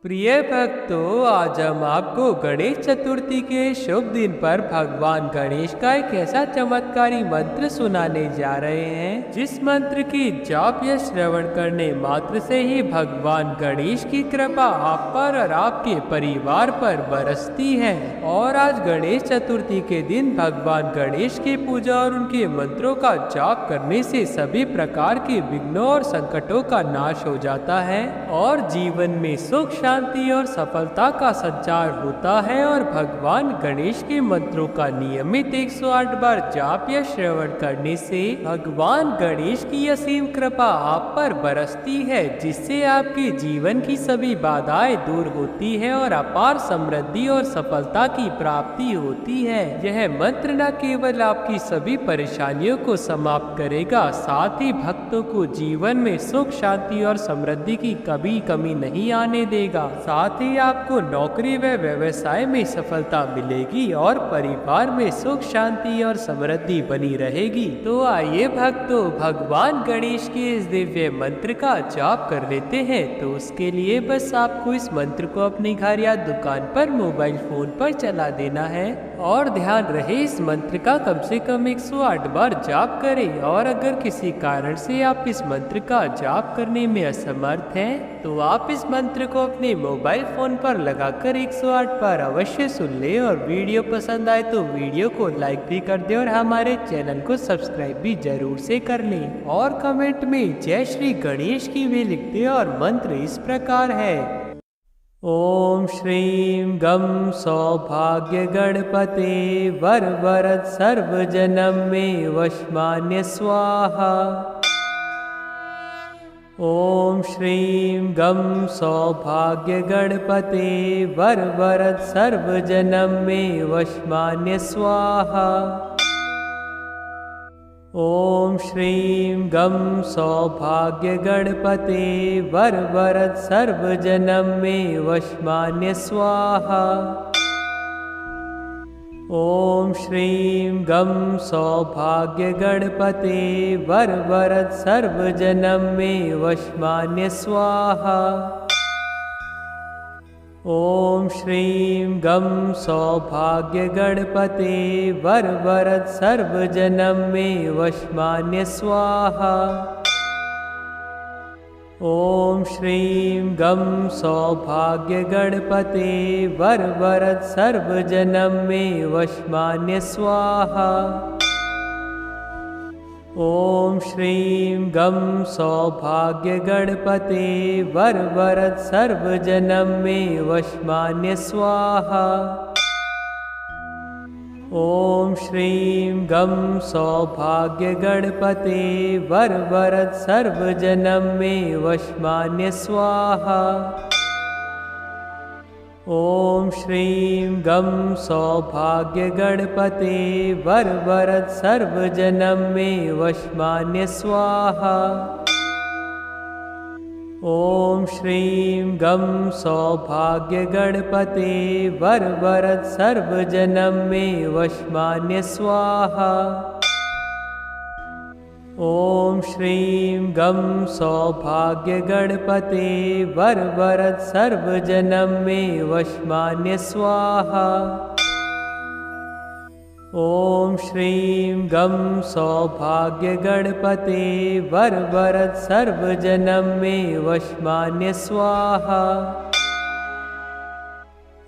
प्रिय भक्तों, आज हम आपको गणेश चतुर्थी के शुभ दिन पर भगवान गणेश का एक ऐसा चमत्कारी मंत्र सुनाने जा रहे हैं जिस मंत्र की जाप या श्रवण करने मात्र से ही भगवान गणेश की कृपा आप पर और आपके परिवार पर बरसती है। और आज गणेश चतुर्थी के दिन भगवान गणेश की पूजा और उनके मंत्रों का जाप करने से सभी प्रकार के विघ्नों और संकटों का नाश हो जाता है और जीवन में सुख, शांति और सफलता का संचार होता है। और भगवान गणेश के मंत्रों का नियमित 108 बार जाप या श्रवण करने से भगवान गणेश की असीम कृपा आप पर बरसती है, जिससे आपके जीवन की सभी बाधाएं दूर होती है और अपार समृद्धि और सफलता की प्राप्ति होती है। यह मंत्र न केवल आपकी सभी परेशानियों को समाप्त करेगा, साथ ही भक्तों को जीवन में सुख, शांति और समृद्धि की कभी कमी नहीं आने देगा। साथ ही आपको नौकरी व व्यवसाय में सफलता मिलेगी और परिवार में सुख, शांति और समृद्धि बनी रहेगी। तो आइए भक्तों, भगवान गणेश के इस दिव्य मंत्र का जाप कर लेते हैं। तो उसके लिए बस आपको इस मंत्र को अपने घर या दुकान पर मोबाइल फोन पर चला देना है और ध्यान रहे इस मंत्र का कम से कम 108 बार जाप करें। और अगर किसी कारण से आप इस मंत्र का जाप करने में असमर्थ हैं, तो आप इस मंत्र को अपने मोबाइल फोन पर लगाकर 108 बार अवश्य सुन ले। और वीडियो पसंद आए तो वीडियो को लाइक भी कर दे और हमारे चैनल को सब्सक्राइब भी जरूर से कर लें। और कमेंट में जय श्री गणेश की भी लिख दे। और मंत्र इस प्रकार है: ओम श्रीं गम सौभाग्य गणपते वर वरद सर्व जन्म में वशमान्य स्वाहा। ओम श्रीं गम सौभाग्य गणपते वर वरद सर्व जन्म में वशमान्य स्वाहा। ओम श्रीं गम सौभाग्य गणपते वर वरद सर्व जन्म में वशमान्य स्वाहा। ओम श्रीं गम सौभाग्य गणपते वर वरद सर्व जन्म में वशमान्य स्वाहा। ओम श्रीं गम सौभाग्य गणपते वर वरद सर्व जन्म में वशमान्य स्वाहा। ओम श्रीं गम सौभाग्य गणपते वर वरद सर्व जन्म में वशमान्य स्वाहा। ओम श्रीं गम सौभाग्य गणपते वर वरद सर्व जन्म में वशमान्य स्वाहा। ओम श्रीं गम सौभाग्य गणपते वर वरद सर्व जन्म में वशमान्य स्वाहा। ओम श्रीं गम सौभाग्य गणपते वर वरद सर्व जन्म में वशमान्य स्वाहा। ओम श्रीं गम सौभाग्य गणपते वर वरद सर्व जन्म में वशमान्य स्वाहा। ओम श्रीं गम सौभाग्य गणपते वर वरद सर्व जन्म में वशमान्य स्वाहा। ओम श्रीं गम सौभाग्य गणपते वर वरद सर्व जन्म में वशमान्य स्वाहा।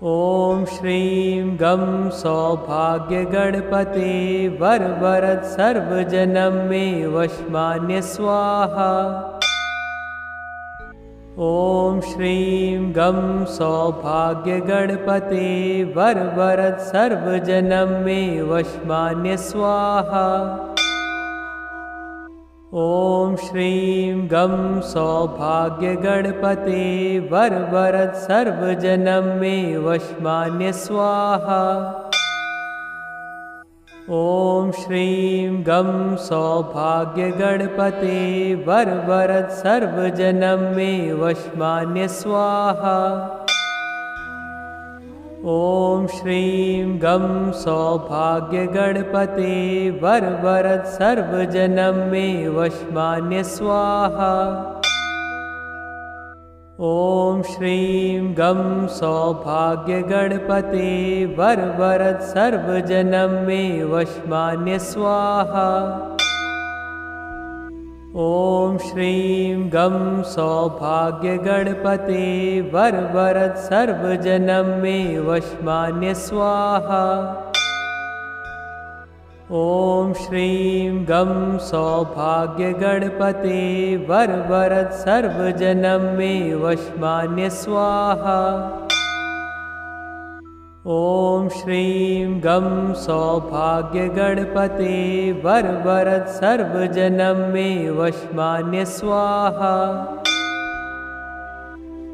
ओम श्रीं गम सौभाग्य गणपते वर वरद सर्व जन्म में वशमान्य स्वाहा। ओम श्रीं गम सौभाग्य गणपते वर वरद सर्व जन्म में वशमान्य स्वाहा। ओम श्रीं गम सौभाग्य गणपते वर वरद सर्व जन्म में वशमान्य स्वाहा। ओम श्रीं गम सौभाग्य गणपते वर वरद सर्व जन्म में वशमान्य स्वाहा। ओम श्रीं गम सौभाग्य गणपते वर वरद सर्व जन्म में वशमान्य स्वाहा। ओम श्रीं गं सौभाग्य गणपते वर वरद सर्वजनम मे वशमान्य स्वाहा। ओम श्रीं गं सौभाग्य गणपते वर वरद सर्वजनम मे वशमान्य स्वाहा। ओम श्रीं गं सौभाग्य गणपते वर वरद सर्वजनम मे वशमान्य स्वाहा। ओम श्रीं गं सौभाग्य गणपते वर वरद सर्वजनम मे वशमान्य स्वाहा।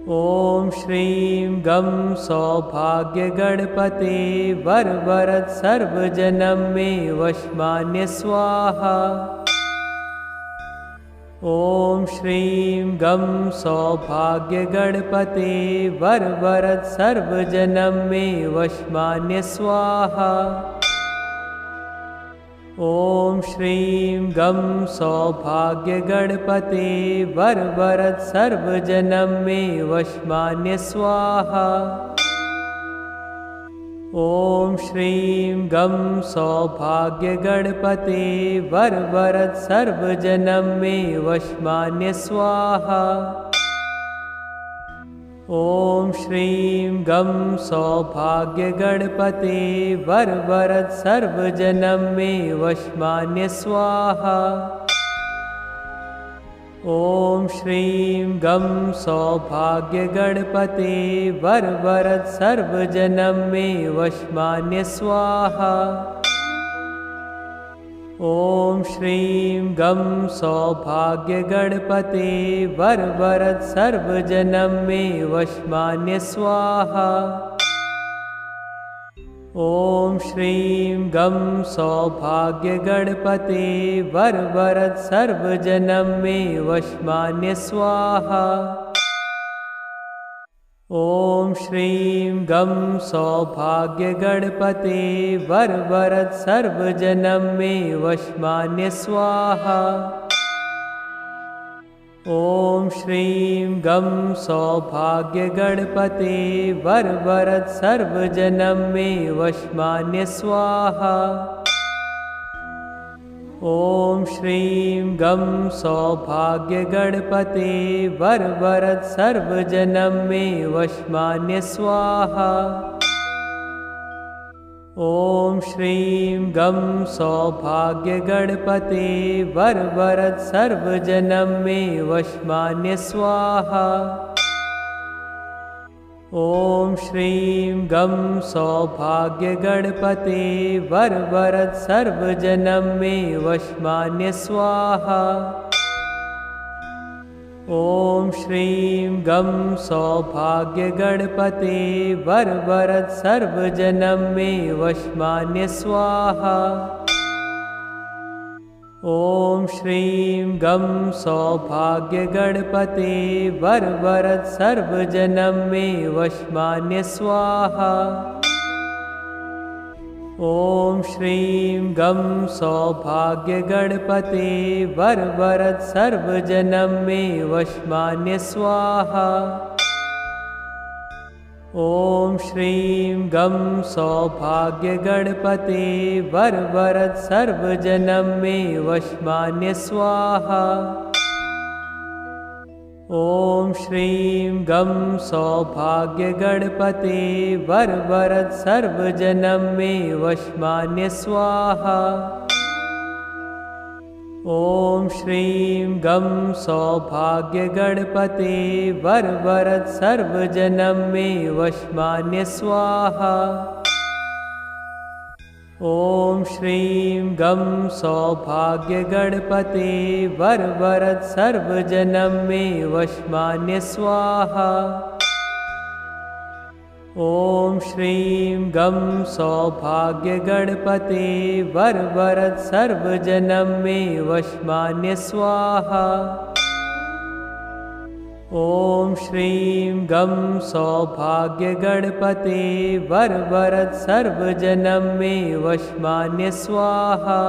ओम श्रीं गं सौभाग्य गणपते वर वरद सर्वजनम मे वशमान्य स्वाहा। ओम श्रीं गं सौभाग्य गणपते वर वरद सर्वजनम मे वशमान्य स्वाहा। ओम श्रीं गं सौभाग्य गणपते वर वरद सर्वजनम मे वशमान्य स्वाहा। ओम श्रीं गं सौभाग्य गणपते वर वरद सर्वजनम मे वशमान्य स्वाहा। ओम श्रीं गं सौभाग्य गणपते वर वरद सर्वजनम मे वशमान्य स्वाहा। ओम श्रीं गं सौभाग्य गणपते वर वरद सर्वजनम मे वशमान्य स्वाहा। ओम श्रीं गं सौभाग्य गणपते वर वरद सर्वजनम मे वशमान्य स्वाहा। ओम श्रीं गं सौभाग्य गणपते वर वरद सर्वजनम मे वशमान्य स्वाहा। ओम श्रीं गं सौभाग्य गणपते वर वरद सर्वजनम मे वशमान्य स्वाहा। ओम श्रीं गं सौभाग्य गणपते वर वरद सर्वजनम मे वशमान्य स्वाहा। ओम श्रीं गं सौभाग्य गणपते वर वरद सर्वजनम मे वशमान्य स्वाहा। ओम श्रीं गं सौभाग्य गणपते वर वरद सर्वजनम मे वशमान्य स्वाहा। ओम श्रीं गं सौभाग्य गणपते वर वरद सर्वजनम मे वशमान्य स्वाहा। ओम श्रीं गं सौभाग्य गणपते वर वरद सर्वजनम मे वशमान्य स्वाहा। ओम श्रीं गं सौभाग्य गणपते वर वरद सर्वजनम मे वशमान्य स्वाहा। ओम श्रीं गं सौभाग्य गणपते वर वरद सर्वजनम मे वशमान्य स्वाहा। ओम श्रीं गं सौभाग्य गणपते वर वरद सर्वजनम मे वशमान्य स्वाहा। ओम श्रीं गं सौभाग्य गणपते वर वरद सर्वजनम मे वशमान्य स्वाहा। ओम श्रीं गं सौभाग्य गणपते वर वरद सर्वजनम मे वशमान्य स्वाहा। ओम श्रीं गं सौभाग्य गणपते वर वरद सर्वजनम मे वशमान्य स्वाहा। ओम श्रीं गं सौभाग्य गणपते वर वरद सर्वजनम मे वशमान्य स्वाहा। ओम श्रीं गं सौभाग्य गणपते वर वरद सर्वजनम मे वशमान्य स्वाहा।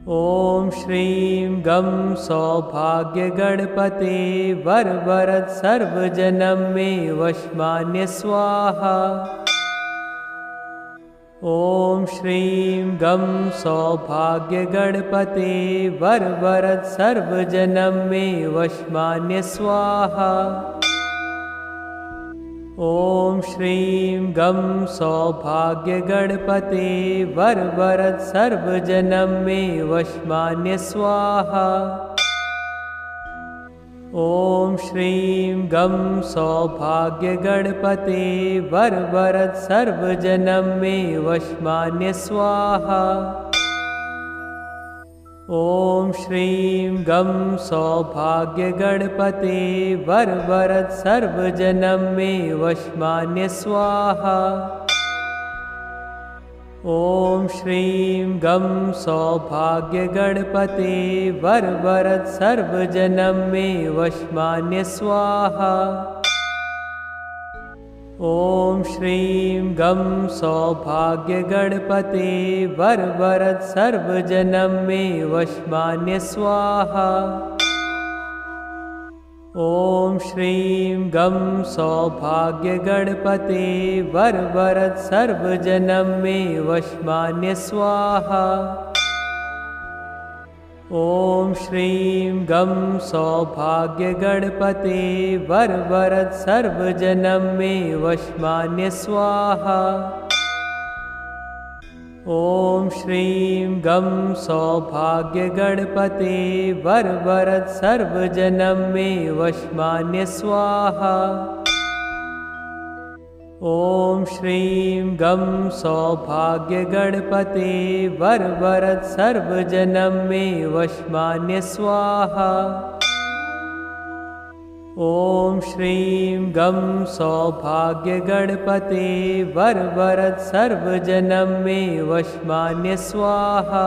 ॐ श्रीं गं सौभाग्यगणपते वरवरद सर्वजनं मे वशमान्य स्वाहा। ॐ श्रीं गं सौभाग्यगणपते वरवरद सर्वजनं मे वशमान्य स्वाहा। ॐ श्रीं गं सौभाग्यगणपते वरवरद सर्वजनं मे वशमान्य स्वाहा। ॐ श्रीं गं सौभाग्यगणपते वरवरद सर्वजनं मे वशमान्य स्वाहा। ॐ श्रीं गं सौभाग्यगणपते वरवरद सर्वजनं मे वशमान्य स्वाहा। ॐ श्रीं गं सौभाग्यगणपते वरवरद सर्वजनं मे वशमान्य स्वाहा। ॐ श्रीं गं सौभाग्यगणपते वरवरद सर्वजनं मे वशमान्य स्वाहा। ॐ श्रीं गं सौभाग्यगणपते वरवरद सर्वजनं मे वशमान्य स्वाहा। ॐ श्रीं गं सौभाग्यगणपते वरवरद सर्वजनं मे वशमान्य स्वाहा। ॐ श्रीं गं सौभाग्यगणपते वरवरद सर्वजनं मे वशमान्य स्वाहा। ॐ श्रीं गं सौभाग्यगणपते वरवरद सर्वजनं मे वशमान्य स्वाहा। ॐ श्रीं गं सौभाग्यगणपते वरवरद सर्वजनं मे वशमान्य स्वाहा।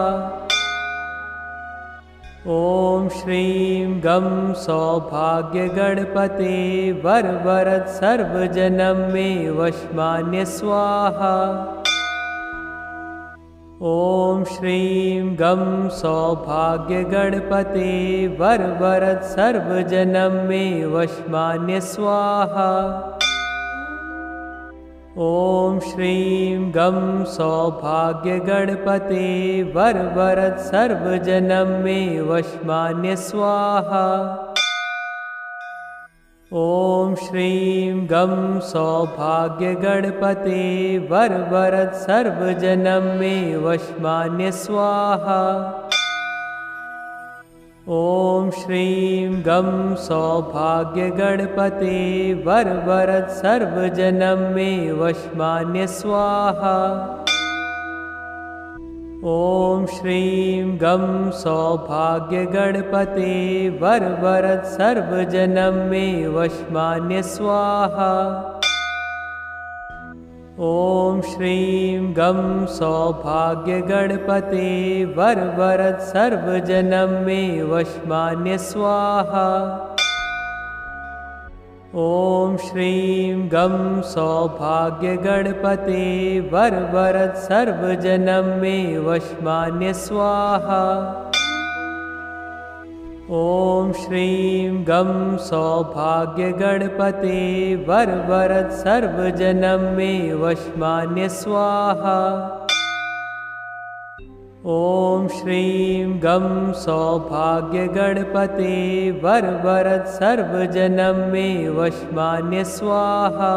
ॐ श्रीं गं सौभाग्यगणपते वरवरद सर्वजनं मे वशमान्य स्वाहा। ॐ श्रीं गं सौभाग्यगणपते वरवरद सर्वजनं मे वशमान्य स्वाहा। ॐ श्रीं गं सौभाग्यगणपते वरवरद सर्वजनं मे वशमान्य स्वाहा। ॐ श्रीं गं सौभाग्यगणपते वरवरद सर्वजनं मे वशमान्य स्वाहा। ॐ श्रीं गं सौभाग्यगणपते वरवरद सर्वजनं मे वशमान्य स्वाहा। ॐ श्रीं गं सौभाग्यगणपते वरवरद सर्वजनं मे वशमान्य स्वाहा। ॐ श्रीं गं सौभाग्यगणपते वरवरद सर्वजनं मे वशमान्य स्वाहा। ॐ श्रीं गं सौभाग्यगणपते वरवरद सर्वजनं मे वशमान्य स्वाहा। ॐ श्रीं गं सौभाग्यगणपते वरवरद सर्वजनं मे वशमान्य स्वाहा। ॐ श्रीं गं सौभाग्यगणपते वरवरद सर्वजनं मे वशमान्य स्वाहा।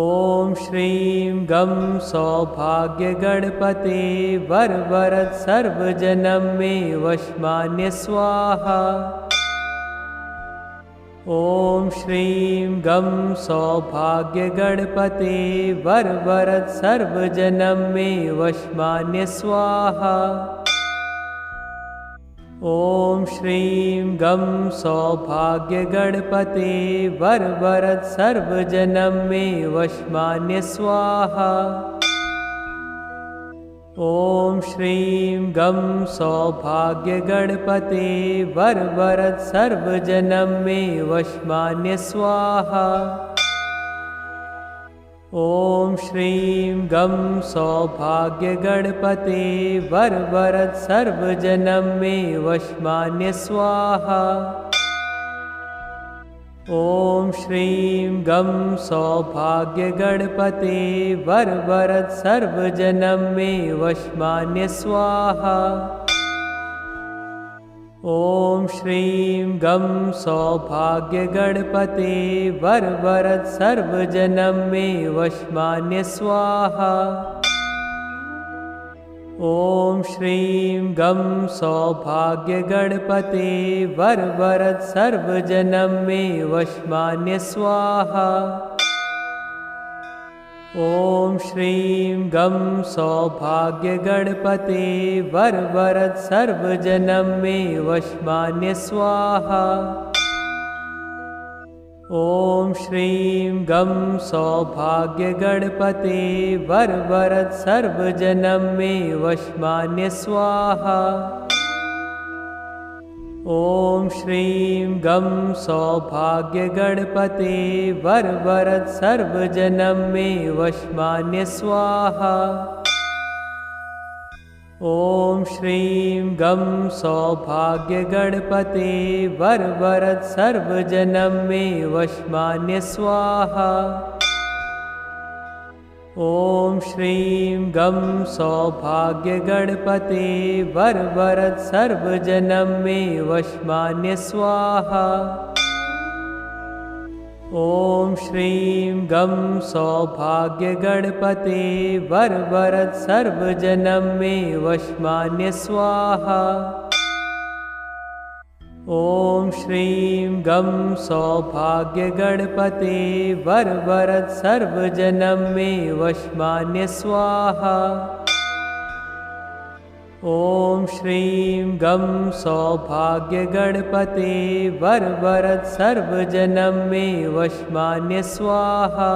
ॐ श्रीं गं सौभाग्यगणपते वरवरद सर्वजनं मे वशमान्य स्वाहा। ॐ श्रीं गं सौभाग्यगणपते वरवरद सर्वजनं मे वशमान्य स्वाहा। ॐ श्रीं गं सौभाग्यगणपते वरवरद सर्वजनं मे वशमान्य स्वाहा। ॐ श्रीं गं सौभाग्यगणपते वरवरद सर्वजनं मे वशमान्य स्वाहा। ओम श्रीं गं सौभाग्य गणपते वरवरद सर्वजनं मे वशमान्य स्वाहा। ओम श्रीं गं सौभाग्य गणपते वरवरद सर्वजनं मे वशमान्य स्वाहा। ओम श्रीं गं सौभाग्य गणपते वरवरद सर्वजनं मे वशमान्य स्वाहा। ओम श्रीं गं सौभाग्य गणपते वरवरद सर्वजनं मे वशमान्य स्वाहा। ओम श्रीं गं सौभाग्य गणपते वरवरद सर्वजनं मे वशमान्य स्वाहा। ओम श्रीं गं सौभाग्य गणपते वरवरद सर्वजनं मे वशमान्य स्वाहा। ओम श्रीं गं सौभाग्य गणपते वरवरद सर्वजनं मे वशमान्य स्वाहा। ओम श्रीं गं सौभाग्य गणपते वरवरद सर्वजनं मे वशमान्य स्वाहा। ओम श्रीं गं सौभाग्य गणपते वरवरद सर्वजनं मे वशमान्य स्वाहा। ओम श्रीं गं सौभाग्य गणपते वरवरद सर्वजनं मे वशमान्य स्वाहा। ओम श्रीं गं सौभाग्य गणपते वरवरद सर्वजनं मे वशमान्य स्वाहा। ओम श्रीं गं सौभाग्य गणपते वरवरद सर्वजनं मे वशमान्य स्वाहा।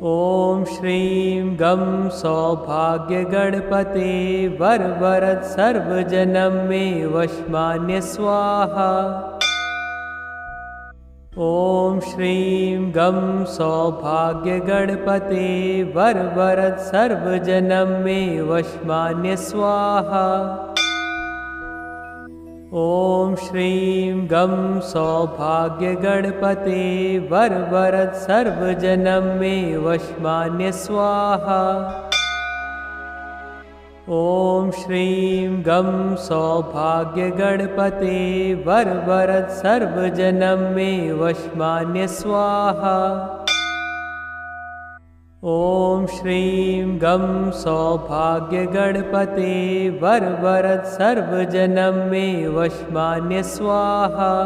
ओम श्रीं गं सौभाग्य गणपते वरवरद सर्वजनं मे वशमान्य स्वाहा। ओम श्रीं गं सौभाग्य गणपते वरवरद सर्वजनं मे वशमान्य स्वाहा। ओम श्रीं गं सौभाग्य गणपते वरवरद सर्वजनं मे वशमान्य स्वाहा। ओम श्रीं गं सौभाग्य गणपते वरवरद सर्वजनं मे वशमान्य स्वाहा। ओम श्रीं गं सौभाग्य गणपते वरवरद सर्वजनं मे वशमान्य स्वाहा।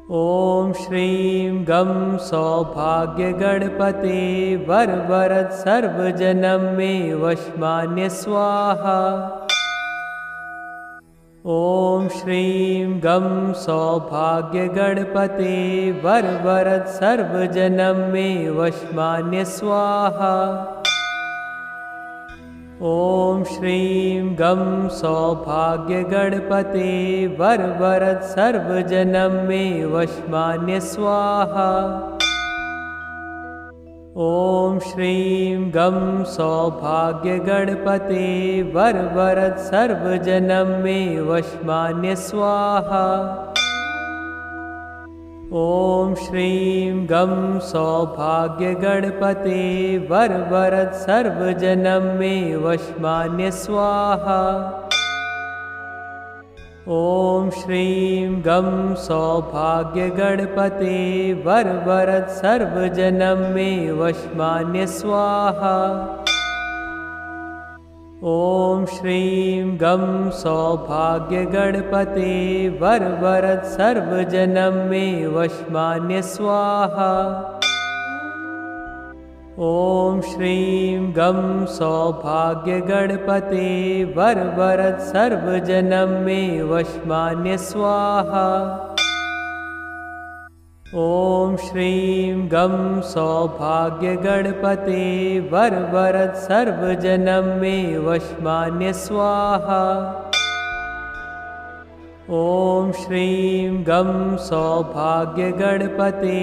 ओम श्रीं गं सौभाग्य गणपते वरवरद सर्वजनं मे वशमान्य स्वाहा। ओम श्रीं गं सौभाग्य गणपते वरवरद सर्वजनं मे वशमान्य स्वाहा। ओम श्रीं गं सौभाग्य गणपते वरवरद सर्वजनं मे वशमान्य स्वाहा। ओम श्रीं गं सौभाग्य गणपते वरवरद सर्वजनं मे वशमान्य स्वाहा। ओम श्रीं गं सौभाग्य गणपते वरवरद सर्वजनं मे वशमान्य स्वाहा। ओम श्रीं गं सौभाग्य गणपते वरवरद सर्वजनं मे वशमान्य स्वाहा। ओम श्रीं गं सौभाग्य गणपते वरवरद सर्वजनं मे वशमान्य स्वाहा। ओम श्रीं गं सौभाग्य गणपते वरवरद सर्वजनं मे वशमान्य स्वाहा। ओम श्रीं गं सौभाग्य गणपते वरवरद सर्वजनं मे वशमान्य स्वाहा। ॐ श्रीं गं सौभाग्यगणपते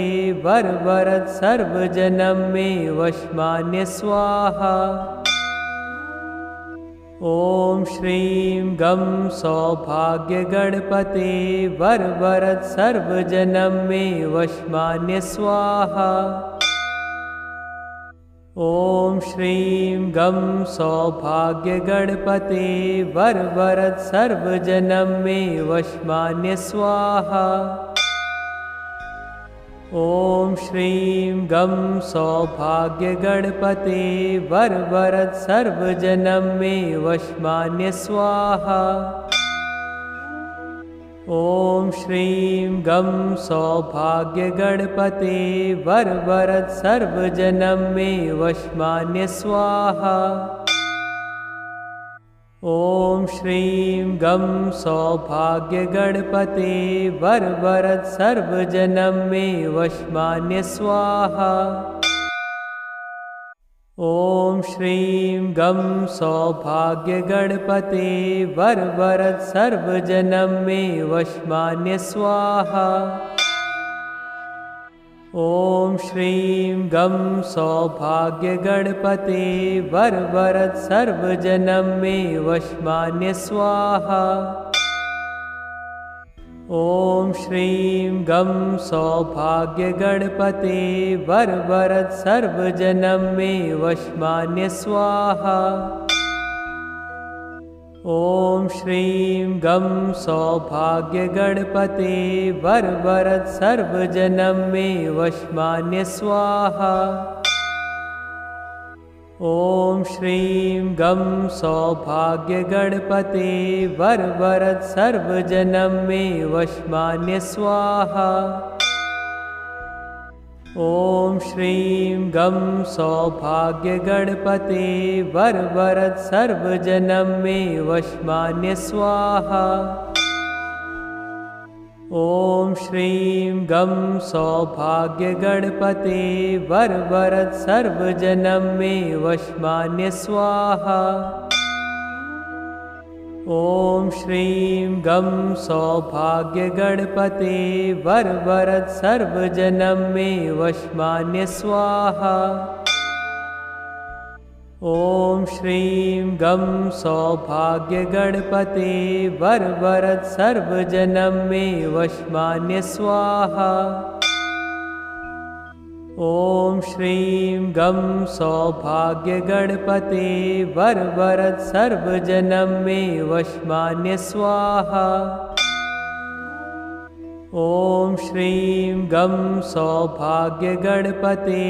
वरवरद सर्वजनं मे वशमान्य स्वाहा। ॐ श्रीं गं सौभाग्यगणपते वरवरद सर्वजनं मे वशमान्य स्वाहा। ॐ श्रीं गं सौभाग्यगणपते वरवरद सर्वजनं मे वशमान्य स्वाहा। ॐ श्रीं गं सौभाग्यगणपते वरवरद सर्वजनं मे वशमान्य स्वाहा। ॐ श्रीं गं सौभाग्यगणपते वरवरद सर्वजनं मे वशमान्य स्वाहा। ॐ श्रीं गं सौभाग्यगणपते वरवरद सर्वजनं मे वशमान्य स्वाहा। ॐ श्रीं गं सौभाग्यगणपते वरवरद सर्वजनं मे वशमान्य स्वाहा। ॐ श्रीं गं सौभाग्यगणपते वरवरद सर्वजनं मे वशमान्य स्वाहा। ॐ श्रीं गं सौभाग्यगणपते वरवरद सर्वजनं मे वशमान्य स्वाहा। ॐ श्रीं गं सौभाग्यगणपते वरवरद सर्वजनं मे वशमान्य स्वाहा। ॐ श्रीं गं सौभाग्यगणपते वरवरद सर्वजनं मे वशमान्य स्वाहा। ॐ श्रीं गं सौभाग्यगणपते वरवरद सर्वजनं मे वशमान्य स्वाहा। ॐ श्रीं गं सौभाग्यगणपते वरवरद सर्वजनं मे वशमान्य स्वाहा। ॐ श्रीं गं सौभाग्यगणपते वरवरद सर्वजनं मे वशमान्य स्वाहा। ॐ श्रीं गं सौभाग्यगणपते वरवरद सर्वजनं मे वशमान्य स्वाहा। ॐ श्रीं गं सौभाग्यगणपते वरवरद सर्वजनं मे वशमान्य स्वाहा। ॐ श्रीं गं सौभाग्यगणपते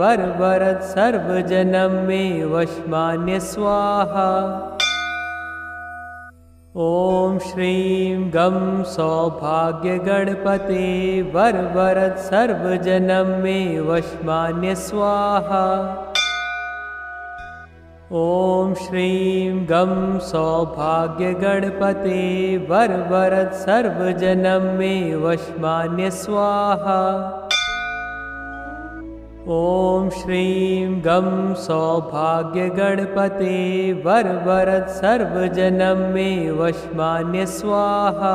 वरवरद सर्वजनं मे वशमान्य स्वाहा। ॐ श्रीं गं सौभाग्यगणपते वरवरद सर्वजनं मे वशमान्य स्वाहा। ॐ श्रीं गं सौभाग्यगणपते वरवरद सर्वजनं मे वशमान्य स्वाहा। ॐ श्रीं गं सौभाग्यगणपते वरवरद सर्वजनं मे वशमान्य स्वाहा।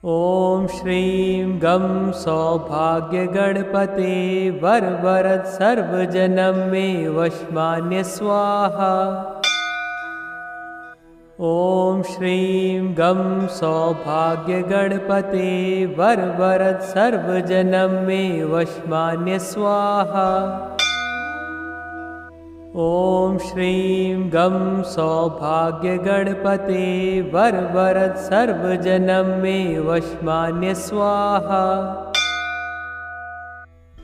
ॐ श्रीं गं सौभाग्यगणपते वरवरद सर्वजनं मे वशमान्य स्वाहा। ॐ श्रीं गं सौभाग्यगणपते वरवरद सर्वजनं मे वशमान्य स्वाहा। ॐ श्रीं गं सौभाग्यगणपते वरवरद सर्वजनं मे वशमान्य स्वाहा।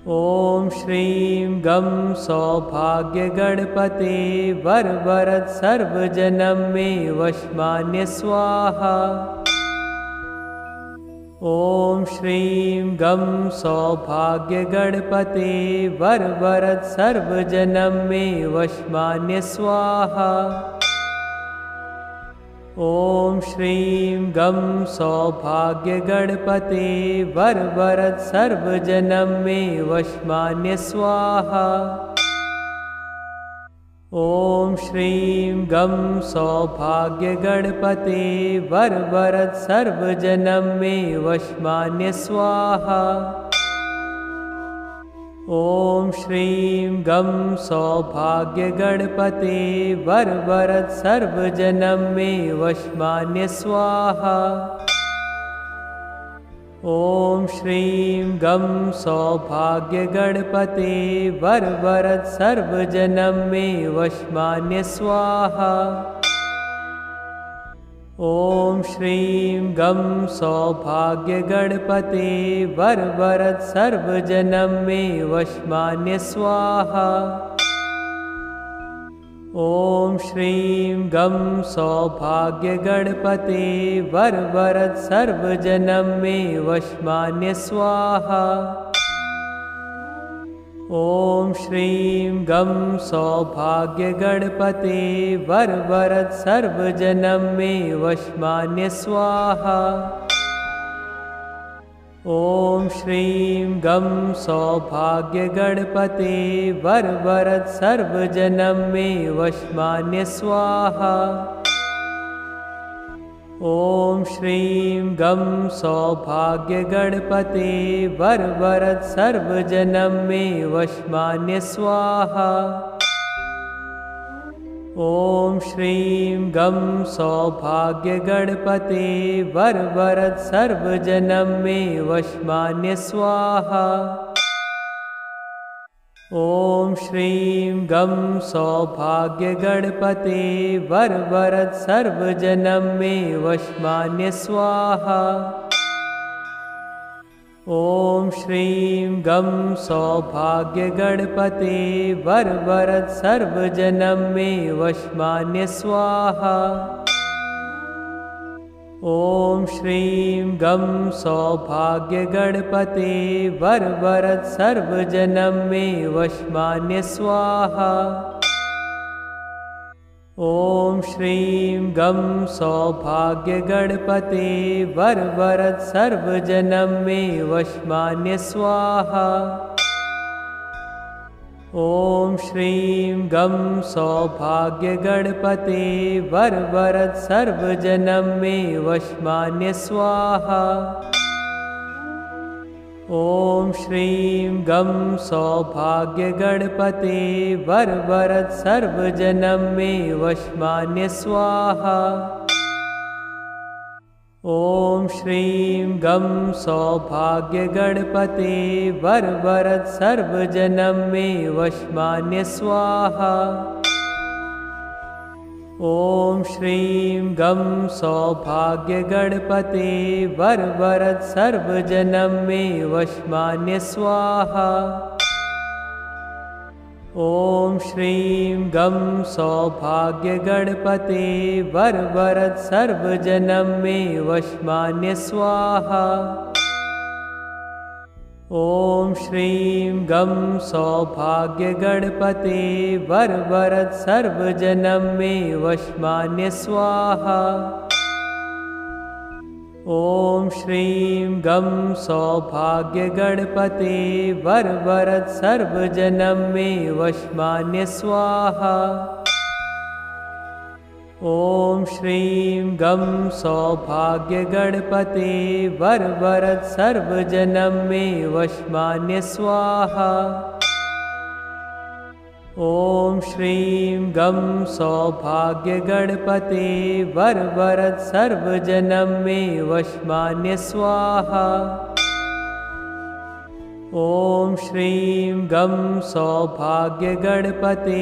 ॐ श्रीं गं सौभाग्यगणपते वरवरद सर्वजनं मे वशमान्य स्वाहा। ॐ श्रीं गं सौभाग्यगणपते वरवरद सर्वजनं मे वशमान्य स्वाहा। ॐ श्रीं गं सौभाग्यगणपते वरवरद सर्वजनं मे वशमान्य स्वाहा। ॐ श्रीं गं सौभाग्यगणपते वरवरद सर्वजनं मे वशमान्य स्वाहा। ॐ श्रीं गं सौभाग्यगणपते वरवरद सर्वजनं मे वशमान्य स्वाहा। ॐ श्रीं गं सौभाग्यगणपते वरवरद सर्वजनं मे वशमान्य स्वाहा। ॐ श्रीं गं सौभाग्यगणपते वरवरद सर्वजनं मे वशमान्य स्वाहा। ॐ श्रीं गं सौभाग्यगणपते वरवरद सर्वजनं मे वशमान्य स्वाहा। ॐ श्रीं गं सौभाग्यगणपते वरवरद सर्वजनं मे वशमान्य स्वाहा। ॐ श्रीं गं सौभाग्यगणपते वरवरद सर्वजनं मे वशमान्य स्वाहा। ॐ श्रीं गं सौभाग्यगणपते वरवरद सर्वजनं मे वशमान्य स्वाहा। ॐ श्रीं गं सौभाग्यगणपते वरवरद सर्वजनं मे वशमान्य स्वाहा। ॐ श्रीं गं सौभाग्यगणपते वरवरद सर्वजनं मे वशमान्य स्वाहा। ॐ श्रीं गं सौभाग्यगणपते वरवरद सर्वजनं मे वशमान्य स्वाहा। ॐ श्रीं गं सौभाग्यगणपते वरवरद सर्वजनं मे वशमान्य स्वाहा। ॐ श्रीं गं सौभाग्यगणपते वरवरद सर्वजनं मे वशमान्य स्वाहा। ॐ श्रीं गं सौभाग्यगणपते वरवरद सर्वजनं मे वशमान्य स्वाहा। ॐ श्रीं गं सौभाग्यगणपते वरवरद सर्वजनं मे वशमान्य स्वाहा। ॐ श्रीं गं सौभाग्यगणपते वरवरद सर्वजनं मे वशमान्य स्वाहा। ॐ श्रीं गं सौभाग्यगणपते वरवरद सर्वजनं मे वशमान्य स्वाहा। ॐ श्रीं गं सौभाग्यगणपते वरवरद सर्वजनं मे वशमान्य स्वाहा। ॐ श्रीं गं सौभाग्यगणपते वरवरद सर्वजनं मे वशमान्य स्वाहा। ॐ श्रीं गं सौभाग्यगणपते वरवरद सर्वजनं मे वशमान्य स्वाहा। ॐ श्रीं गं सौभाग्यगणपते वरवरद सर्वजनं मे वशमान्य स्वाहा। ॐ श्रीं गं सौभाग्यगणपते वरवरद सर्वजनं मे वशमान्य स्वाहा। ॐ श्रीं गं सौभाग्यगणपते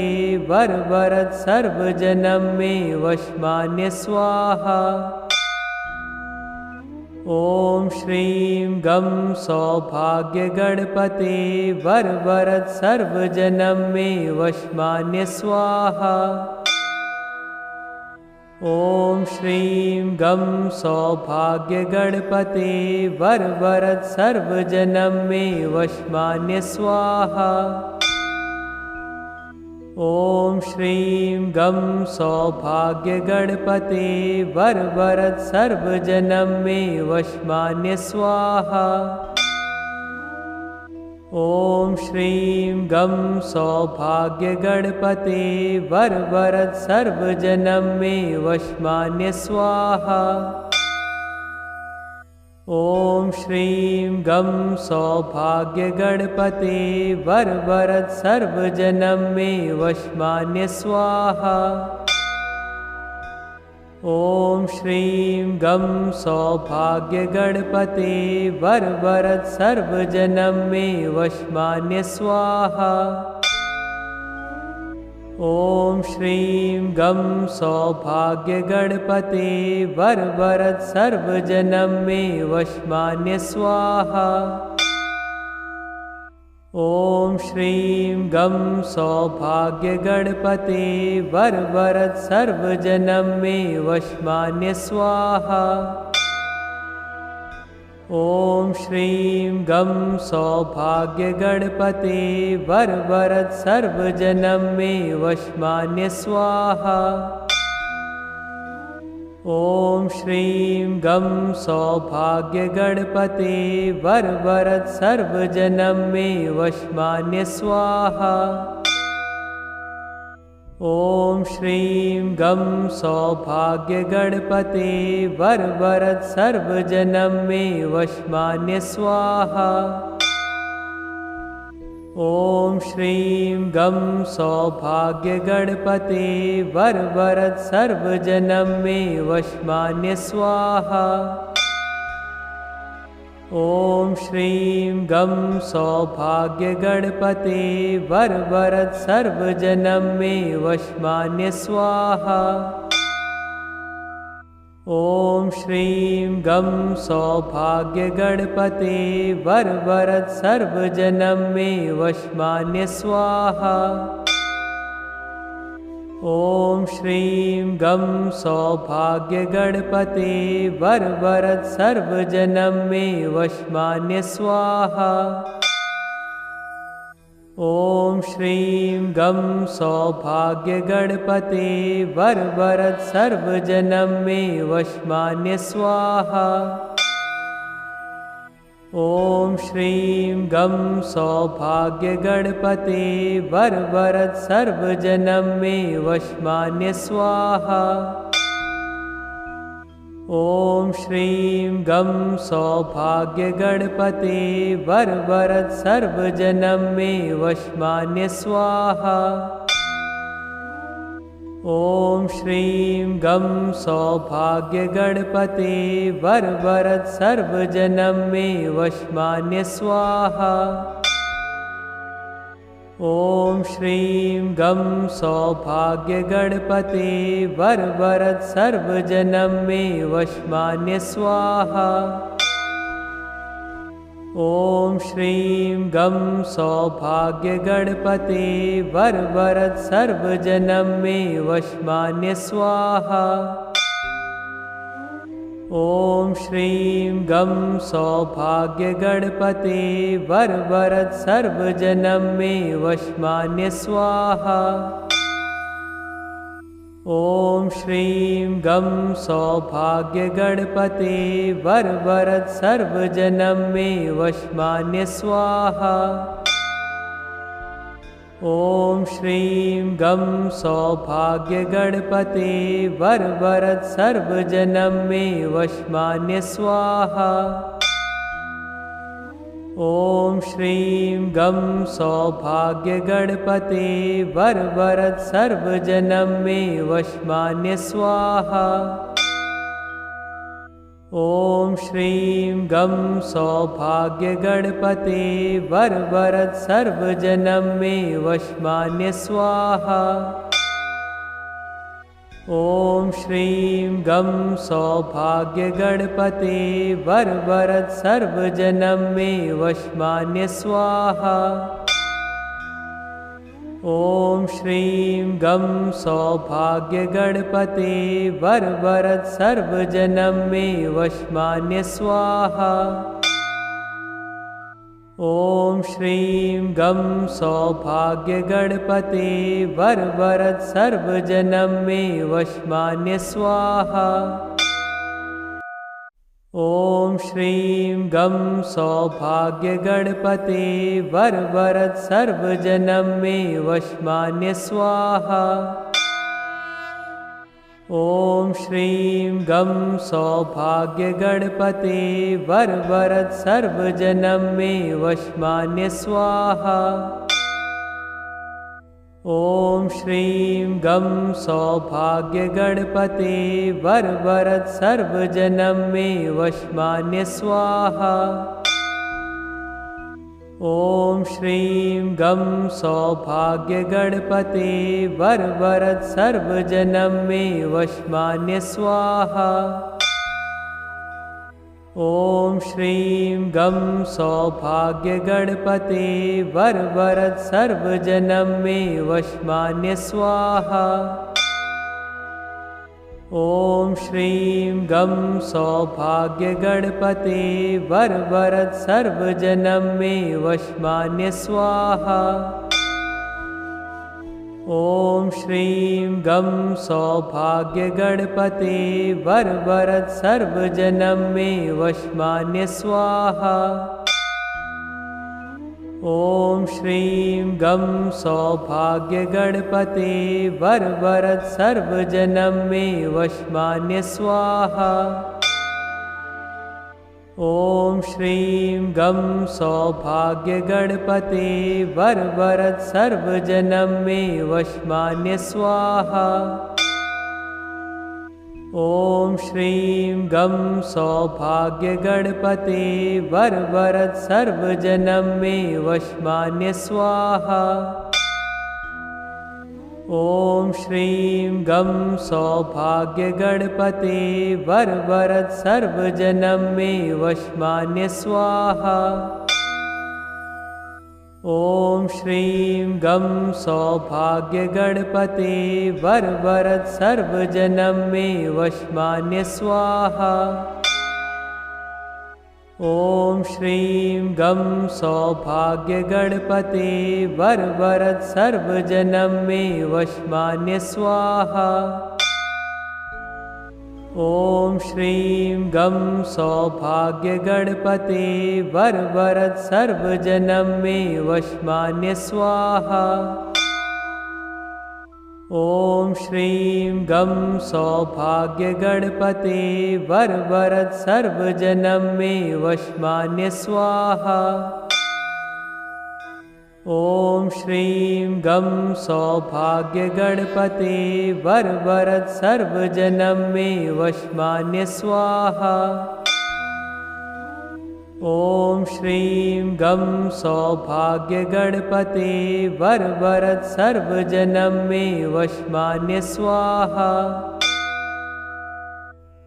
वरवरद सर्वजनं मे वशमान्य स्वाहा। ॐ श्रीं गं सौभाग्यगणपते वरवरद सर्वजनं मे वशमान्य स्वाहा। ॐ श्रीं गं सौभाग्यगणपते वरवरद सर्वजनं मे वशमान्य स्वाहा। ॐ श्रीं गं सौभाग्यगणपते वरवरद सर्वजनं मे वशमान्य स्वाहा। ओम श्रीं गं सौभाग्य गणपते वरवरद सर्वजनम मे वशमान्य स्वाहा। ओम श्रीं गं सौभाग्य गणपते वरवरद सर्वजनम मे वशमान्य स्वाहा। ओम श्रीं गं सौभाग्य गणपते वरवरद सर्वजनम मे वशमान्य स्वाहा। ओम श्रीं गं सौभाग्य गणपते वरवरद सर्वजनम मे वशमान्य स्वाहा। ओम श्रीं गं सौभाग्य गणपते वरवरद सर्वजनम मे वशमान्य स्वाहा। ओम श्रीं गं सौभाग्य गणपते वरवरद सर्वजनम मे वशमान्य स्वाहा। ओम श्रीं गं सौभाग्य गणपते वरवरद सर्वजनम मे वशमान्य स्वाहा। ओम श्रीं गं सौभाग्य गणपते वरवरद सर्वजनम मे वशमान्य स्वाहा। ओम श्रीं गं सौभाग्य गणपते वरवरद सर्वजनम मे वशमान्य स्वाहा। ओम श्रीं गं सौभाग्य गणपते वरवरद सर्वजनम मे वशमान्य स्वाहा। ओम श्रीं गं सौभाग्य गणपते वरवरद सर्वजनम मे वशमान्य स्वाहा। ओम श्रीं गं सौभाग्य गणपते वरवरद सर्वजनम मे वशमान्य स्वाहा। ओम श्रीं गं सौभाग्य गणपते वरवरद सर्वजनम मे वशमान्य स्वाहा। ओम श्रीं गं सौभाग्य गणपते वरवरद सर्वजनम मे वशमान्य स्वाहा। ओम श्रीं गं सौभाग्य गणपते वरवरद सर्वजनम मे वशमान्य स्वाहा। ओम श्रीं गं सौभाग्य गणपते वरवरद सर्वजनम मे वशमान्य स्वाहा। ओम श्रीं गं सौभाग्य गणपते वरवरद सर्वजनम मे वशमान्य स्वाहा। ओम श्रीं गं सौभाग्य गणपते वरवरद सर्वजनम मे वशमान्य स्वाहा। ओम श्रीं गं सौभाग्य गणपते वरवरद सर्वजनम मे वशमान्य स्वाहा। ओम श्रीं गं सौभाग्य गणपते वरवरद सर्वजनम मे वशमान्य स्वाहा। ओम श्रीं गं सौभाग्य गणपते वरवरद सर्वजनम मे वशमान्य स्वाहा। ओम श्रीं गं सौभाग्य गणपते वरवरद सर्वजनम मे वशमान्य स्वाहा। ओम श्रीं गं सौभाग्य गणपते वरवरद सर्वजनम मे वशमान्य स्वाहा। ओम श्रीं गं सौभाग्य गणपते वरवरद सर्वजनम मे वशमान्य स्वाहा। ओम श्रीं गं सौभाग्य गणपते वरवरद सर्वजनम मे वशमान्य स्वाहा। ओम श्रीं गं सौभाग्य गणपते वरवरद सर्वजनम मे वशमान्य स्वाहा। ॐ श्रीं गं सौभाग्यगणपते वरवरद सर्वजनं मे वशमान्य स्वाहा। ॐ श्रीं गं सौभाग्यगणपते वरवरद सर्वजनं मे वशमान्य स्वाहा। ॐ श्रीं गं सौभाग्यगणपते वरवरद सर्वजनं मे वशमान्य स्वाहा। ॐ श्रीं गं सौभाग्यगणपते वरवरद सर्वजनं मे वशमान्य स्वाहा। ॐ श्रीं गं सौभाग्यगणपते वरवरद सर्वजनं मे वशमान्य स्वाहा। ॐ श्रीं गं सौभाग्यगणपते वरवरद सर्वजनं मे वशमान्य स्वाहा। ॐ श्रीं गं सौभाग्यगणपते वरवरद सर्वजनं मे वशमान्य स्वाहा। ॐ श्रीं गं सौभाग्यगणपते वरवरद सर्वजनं मे वशमान्य स्वाहा। ॐ श्रीं गं सौभाग्यगणपते वरवरद सर्वजनं मे वशमान्य स्वाहा। ॐ श्रीं गं सौभाग्यगणपते वरवरद सर्वजनं मे वशमान्य स्वाहा। ॐ श्रीं गं सौभाग्यगणपते वरवरद सर्वजनं मे वशमान्य स्वाहा। ॐ श्रीं गं सौभाग्यगणपते वरवरद सर्वजनं मे वशमान्य स्वाहा। ॐ श्रीं गं सौभाग्यगणपते वरवरद सर्वजनं मे वशमान्य स्वाहा। ॐ श्रीं गं सौभाग्यगणपते वरवरद सर्वजनं मे वशमान्य स्वाहा। ॐ श्रीं गं सौभाग्यगणपते वरवरद सर्वजनं मे वशमान्य स्वाहा। ॐ श्रीं गं सौभाग्यगणपते वरवरद सर्वजनं मे वशमान्य स्वाहा। ॐ श्रीं गं सौभाग्यगणपते वरवरद सर्वजनं मे वशमान्य स्वाहा।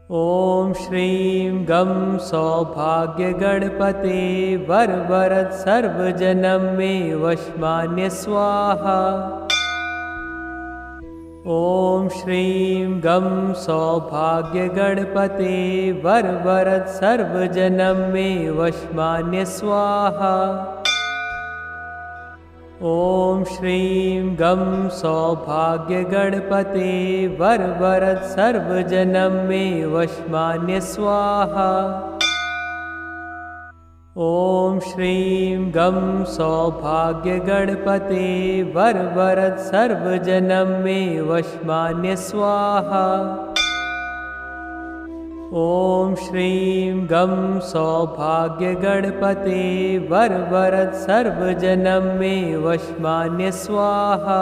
ॐ श्रीं गं सौभाग्यगणपते वरवरद सर्वजनं मे वशमान्य स्वाहा। ॐ श्रीं गं सौभाग्यगणपते वरवरद सर्वजनं मे वशमान्य स्वाहा। ॐ श्रीं गं सौभाग्यगणपते वरवरद सर्वजनं मे वशमान्य स्वाहा। ॐ श्रीं गं सौभाग्यगणपते वरवरद सर्वजनं मे वशमान्य स्वाहा। ॐ श्रीं गं सौभाग्यगणपते वरवरद सर्वजनं मे वशमान्य स्वाहा।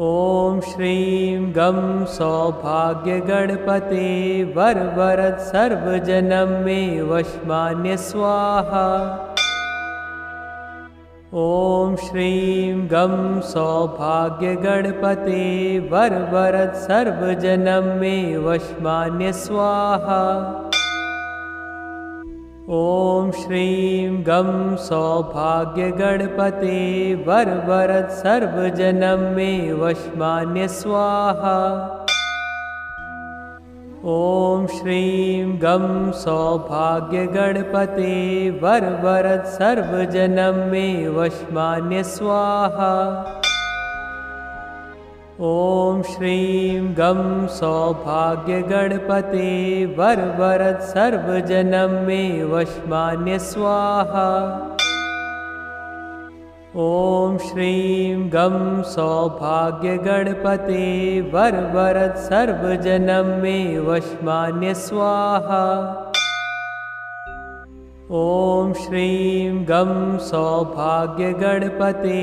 ॐ श्रीं गं सौभाग्यगणपते वरवरद सर्वजनं मे वशमान्य स्वाहा। ॐ श्रीं गं सौभाग्यगणपते वरवरद सर्वजनं मे वशमान्य स्वाहा। ॐ श्रीं गं सौभाग्यगणपते वरवरद सर्वजनं मे वशमान्य स्वाहा। ॐ श्रीं गं सौभाग्यगणपते वरवरद सर्वजनं मे वशमान्य स्वाहा। ओम श्रीं गं सौभाग्य गणपते वरवरद सर्वजनम मे वशमान्य स्वाहा। ओम श्रीं गं सौभाग्य गणपते वरवरद सर्वजनम मे वशमान्य स्वाहा। ओम श्रीं गं सौभाग्य गणपते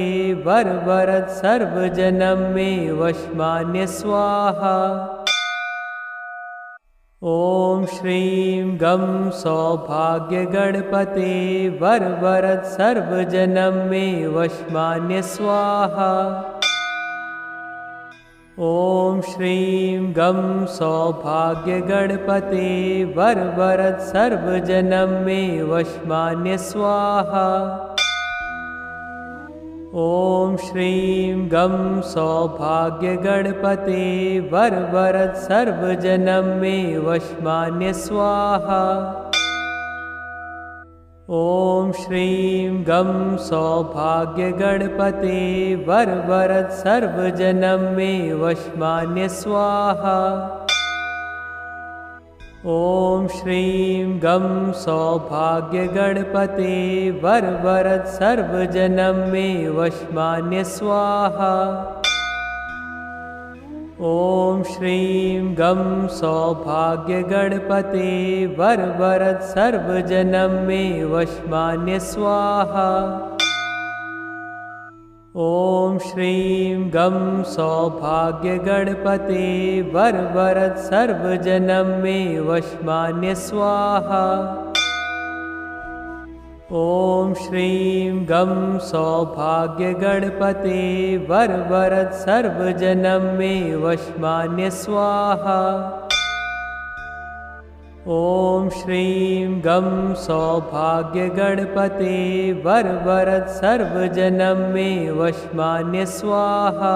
वरवरद सर्वजनम मे वशमान्य स्वाहा। ओम श्रीं गं सौभाग्य गणपते वरवरद सर्वजनम मे वशमान्य स्वाहा। ओम श्रीं गं सौभाग्य गणपते वरवरद सर्वजनम मे वशमान्य स्वाहा। ओम श्रीं गं सौभाग्य गणपते वरवरद सर्वजनम मे वशमान्य स्वाहा। ओम श्रीं गं सौभाग्य गणपते वरवरद सर्वजनम मे वशमान्य स्वाहा। ओम श्रीं गं सौभाग्य गणपते वरवरद सर्वजनम मे वशमान्य स्वाहा। ओम श्रीं गं सौभाग्य गणपते वरवरद सर्वजनम मे वशमान्य स्वाहा। ओम श्रीं गं सौभाग्य गणपते वरवरद सर्वजनम मे वशमान्य स्वाहा। ओम श्रीं गं सौभाग्य गणपते वरवरद सर्वजनम मे वशमान्य स्वाहा। ओम श्रीं गं सौभाग्य गणपते वरवरद सर्वजनम मे वशमान्य स्वाहा।